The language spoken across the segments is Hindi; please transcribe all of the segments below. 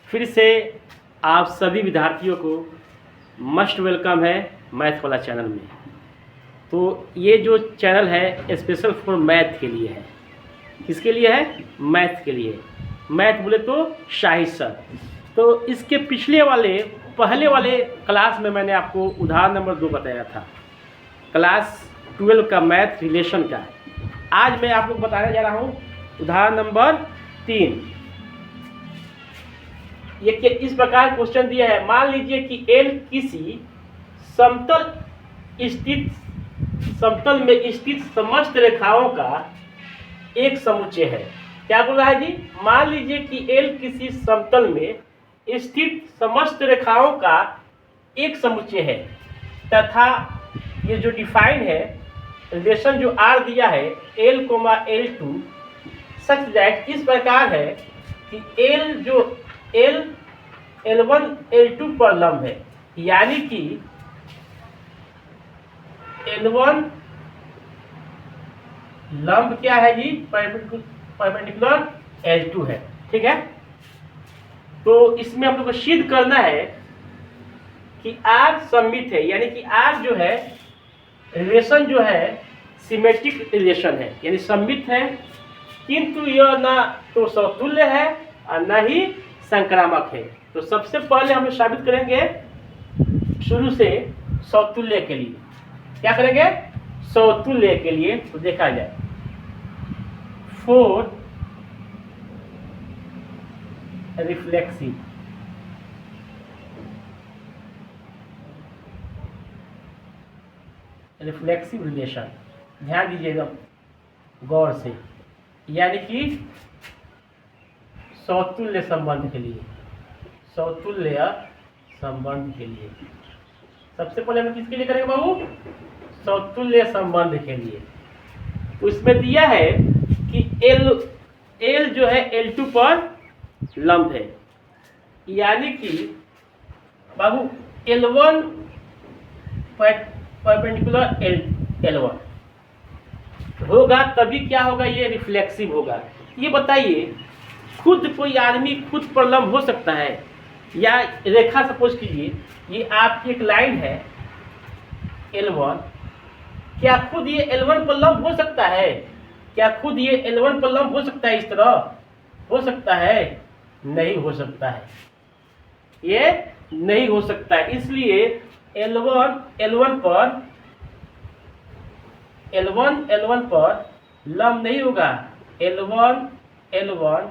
फिर से आप सभी विद्यार्थियों को मस्ट वेलकम है मैथ वाला चैनल में। तो ये जो चैनल है स्पेशल फॉर मैथ के लिए है। किसके लिए है? मैथ के लिए। मैथ बोले तो शाहिद सर। तो इसके पहले वाले क्लास में मैंने आपको उदाहरण नंबर 2 बताया था, क्लास 12 का मैथ रिलेशन का। आज मैं आप लोग बताने जा रहा हूँ उदाहरण नंबर 3। ये इस प्रकार क्वेश्चन दिया है। मान लीजिए कि एल किसी समतल में स्थित समस्त रेखाओं का एक समुच्चय है। क्या बोल रहा है जी? मान लीजिए कि एल किसी समतल में स्थित समस्त रेखाओं का एक समुच्चय है तथा ये जो डिफाइन है रिलेशन जो आर दिया है L coma L2 such that इस प्रकार है कि एल जो L1 L2 पर लंब है, यानी कि L1 लंब क्या है जी? परपेंडिकुलर L2 है। ठीक है, तो इसमें हम लोग को सिद्ध करना है कि R सममित है, यानी कि R जो है रिलेशन जो है सिमेट्रिक रिलेशन है, यानी सममित है, किंतु यह ना तो समतुल्य है और न ही संक्रामक है। तो सबसे पहले हम साबित करेंगे शुरू से समतुल्य के लिए। क्या करेंगे? समतुल्य के लिए। तो देखा जाए 4 रिफ्लेक्सिव रिलेशन। ध्यान दीजिएगा गौर से, यानी कि समतुल्य संबंध के लिए। समतुल्य संबंध के लिए सबसे पहले हम किसके लिए करेंगे बाबू? समतुल्य संबंध के लिए। तो इसमें दिया है कि एल जो है L2 पर लंब है, यानी कि बाबू L1 परपेंडिकुलर L1 होगा, तभी क्या होगा? ये रिफ्लेक्सिव होगा। ये बताइए, खुद कोई आदमी खुद पर लंब हो सकता है? या रेखा सपोज कीजिए ये आपकी एक लाइन है L1, क्या खुद ये L1 पर लंब हो सकता है? क्या खुद ये L1 पर लंब हो सकता है? इस तरह हो सकता है? नहीं हो सकता है, ये नहीं हो सकता है। इसलिए L1 पर लंब नहीं होगा। L1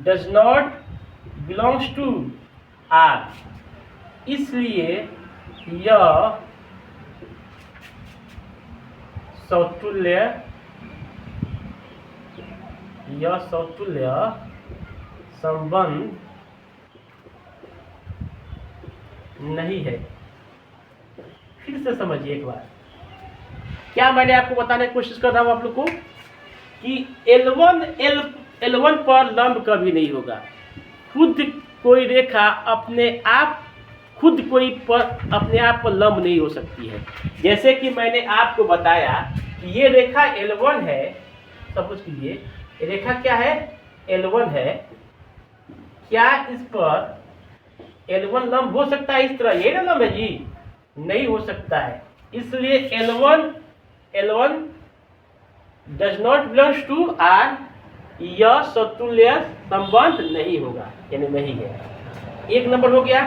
does not belongs to R, इसलिए यह समतुल्य संबंध नहीं है। फिर से समझिए एक बार, क्या मैंने आपको बताने की कोशिश कर रहा हूं आप लोग को कि L1 पर लंब कभी नहीं होगा। खुद कोई रेखा अपने आप पर लंब नहीं हो सकती है। जैसे कि मैंने आपको बताया कि ये रेखा L1 है, सपोज कीजिए रेखा क्या है? L1 है। क्या इस पर L1 लंब हो सकता है इस तरह? ये ना लंब है जी, नहीं हो सकता है। इसलिए L1 does not belongs to R, यह समतुल्य संबंध नहीं होगा, यानी नहीं है। एक नंबर हो गया।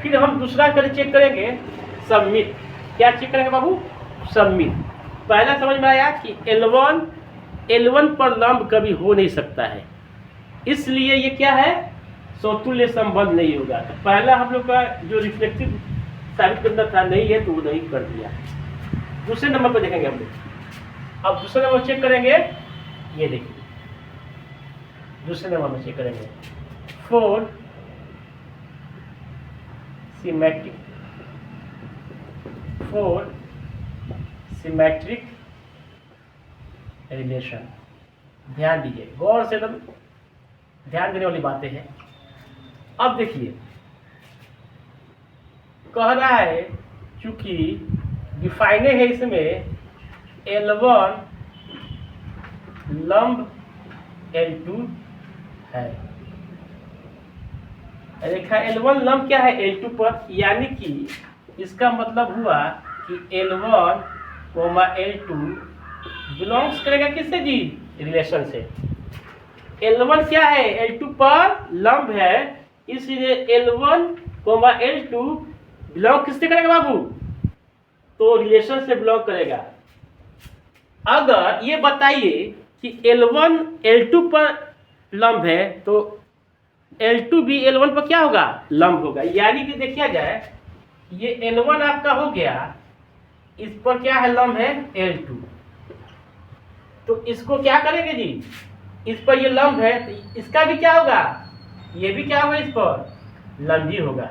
फिर हम दूसरा चेक करेंगे सममित। क्या चेक करेंगे बाबू? सममित। पहला समझ में आया कि L1 पर लंब कभी हो नहीं सकता है, इसलिए ये क्या है? समतुल्य संबंध नहीं होगा। तो पहला हम लोग का जो रिफ्लेक्सिव साबित करना था नहीं है, तो वो नहीं कर दिया। दूसरे नंबर पर देखेंगे हम लोग। अब दूसरे नंबर चेक करेंगे, ये देखिए दूसरे नंबर में चेक करेंगे 4 सिमेट्रिक रिलेशन। ध्यान दीजिए गौर से, एकदम ध्यान देने वाली बातें हैं। अब देखिए कह रहा है, चूंकि डिफाइने है इसमें L1 लंब L2 है, रेखा L1 लंब क्या है L2 पर, यानी कि इसका मतलब हुआ कि L1 L2 बिलोंग्स करेगा किससे जी, रिलेशन से। L1 क्या है L2 पर लंब है, इसलिए L1 L2 बिलोंग किससे करेगा बाबू, तो रिलेशन से बिलोंग करेगा। अगर ये बताइए कि L1 L2 पर लंब है तो L2 भी L1 पर क्या होगा, लंब होगा। यानी कि देखिए जाए, ये L1 आपका हो गया, इस पर क्या है, लंब है L2, तो इसको क्या करेंगे जी, इस पर ये लंब है तो इसका भी क्या होगा, ये भी क्या होगा, इस पर लंब ही होगा।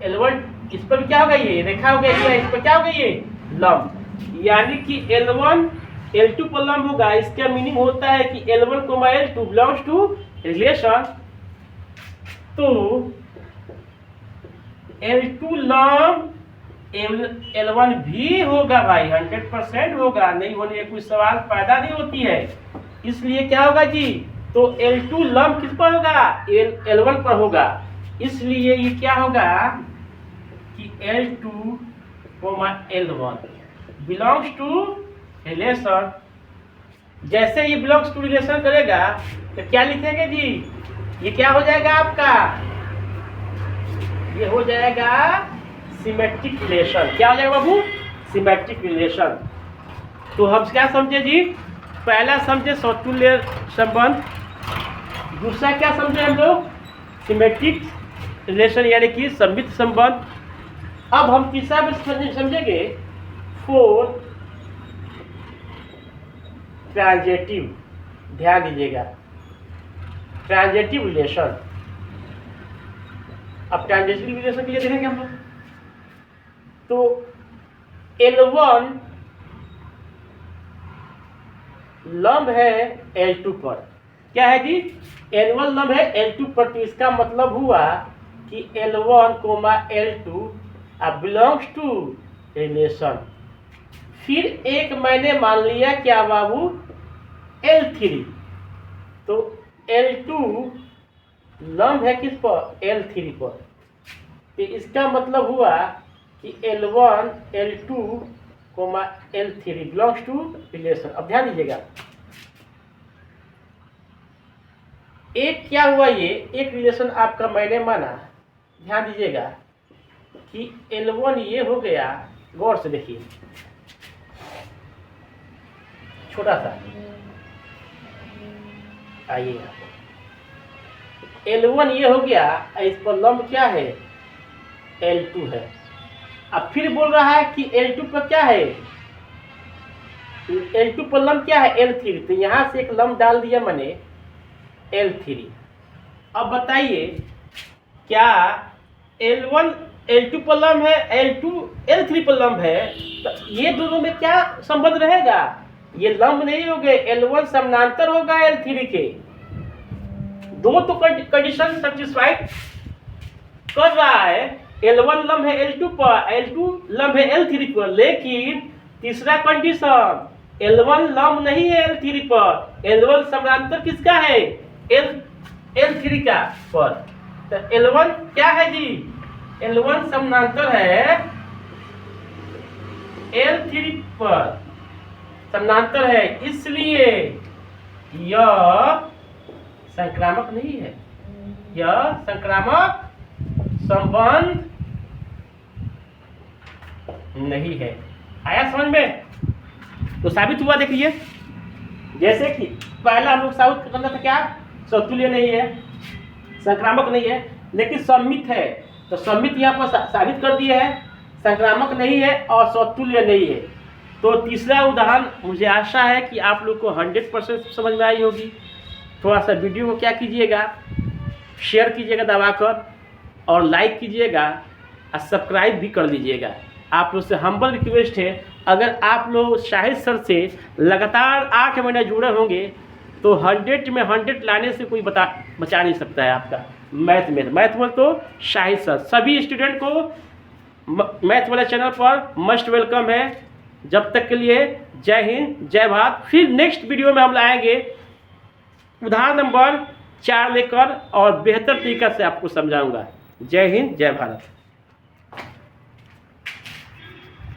L1 इस पर भी क्या होगा, ये रेखा हो गया, इस पर क्या होगा, ये लंब। यानी कि L1 L2 पर लंब होगा। इसका मीनिंग होता है कि L1 L2 belongs to relation, तो L2 लंब L1 भी होगा भाई, 100% होगा, नहीं होने का कोई सवाल पैदा नहीं होती है। इसलिए क्या होगा जी, तो L2 लंब किस पर होगा, L1 पर होगा। इसलिए ये क्या होगा कि L2 L1 belongs to relation. जैसे ये बिलोंग्स टू रिलेशन करेगा तो क्या लिखेंगे जी, ये क्या हो जाएगा आपका, ये हो जाएगा सिमेट्रिक रिलेशन। क्या हो जाएगा बाबू, सिमेट्रिक रिलेशन। तो हम क्या समझे जी, पहला समझे समतुल्य संबंध, दूसरा क्या समझे हम लोग, सिमेट्रिक रिलेशन यानी कि सममित संबंध। अब हम तीसरा भी समझेंगे, फोर्थ ट्रांजिटिव। ध्यान दीजिएगा, ट्रांजिटिव रिलेशन। अब ट्रांजिटिव रिलेशन के लिए देखेंगे हम लोग, तो L1 लंब है L2 पर, क्या है जी, L1 लंब है L2 पर, तो इसका मतलब हुआ कि L1 L2 belongs to relation. फिर एक मैंने मान लिया क्या बाबू, L3, तो L2 लंब है किस पर, L3 पर, तो इसका मतलब हुआ कि L1 L2 L3 belongs to relation. अब ध्यान दीजिएगा, एक क्या हुआ, ये एक रिलेशन आपका मैंने माना। ध्यान दीजिएगा कि L1 ये हो गया, गौर से देखिए, छोटा सा आइए, L1 ये हो गया, इस पर लंब क्या है, L2 है। अब फिर बोल रहा है कि L2 पर क्या है, L2 पर लंब क्या है, L3, तो यहां से एक लंब डाल दिया मैंने L3। अब बताइए क्या L1 L2 पर लंब है, L2 L3 पर लंब है, तो ये दोनों में क्या संबंध रहेगा, ये लंब नहीं हो गए, L1 समानांतर होगा L3 के। दो तो कंडीशन सेटिस्फाइड कर रहा है, L1 लंब है L2 पर, L2 लंब है L3 पर, लेकिन तीसरा कंडीशन, L1 लंब नहीं है L3 पर, L1 समानांतर किसका है, L3 का पर। तो L1 क्या है जी, L1 समानांतर है L3 पर, समानांतर है, इसलिए यह संक्रामक नहीं है, यह संक्रामक संबंध नहीं है। आया समझ में, तो साबित हुआ, देखिए जैसे कि पहला हम लोग साबित करना था क्या, समतुल्य नहीं है, संक्रामक नहीं है, लेकिन सम्मित है, तो सम्मित यहाँ पर साबित कर दिया है, संक्रामक नहीं है और समतुल्य नहीं है। तो तीसरा उदाहरण मुझे आशा है कि आप लोग को 100% समझ में आई होगी। थोड़ा सा वीडियो को क्या कीजिएगा, शेयर कीजिएगा दबाकर, और लाइक कीजिएगा और सब्सक्राइब भी कर दीजिएगा। आप लोग से हम्बल रिक्वेस्ट है, अगर आप लोग शाहिद सर से लगातार 8 महीने जुड़े होंगे तो 100 में 100 लाने से कोई बचा नहीं सकता है आपका। मैथ में तो शाहिद सर, सभी स्टूडेंट को मैथ वाले चैनल पर मस्ट वेलकम है। जब तक के लिए जय हिंद, जय भारत। फिर नेक्स्ट वीडियो में हम लाएंगे उदाहरण नंबर 4 लेकर और बेहतर तरीका से आपको समझाऊंगा। जय हिंद, जय भारत।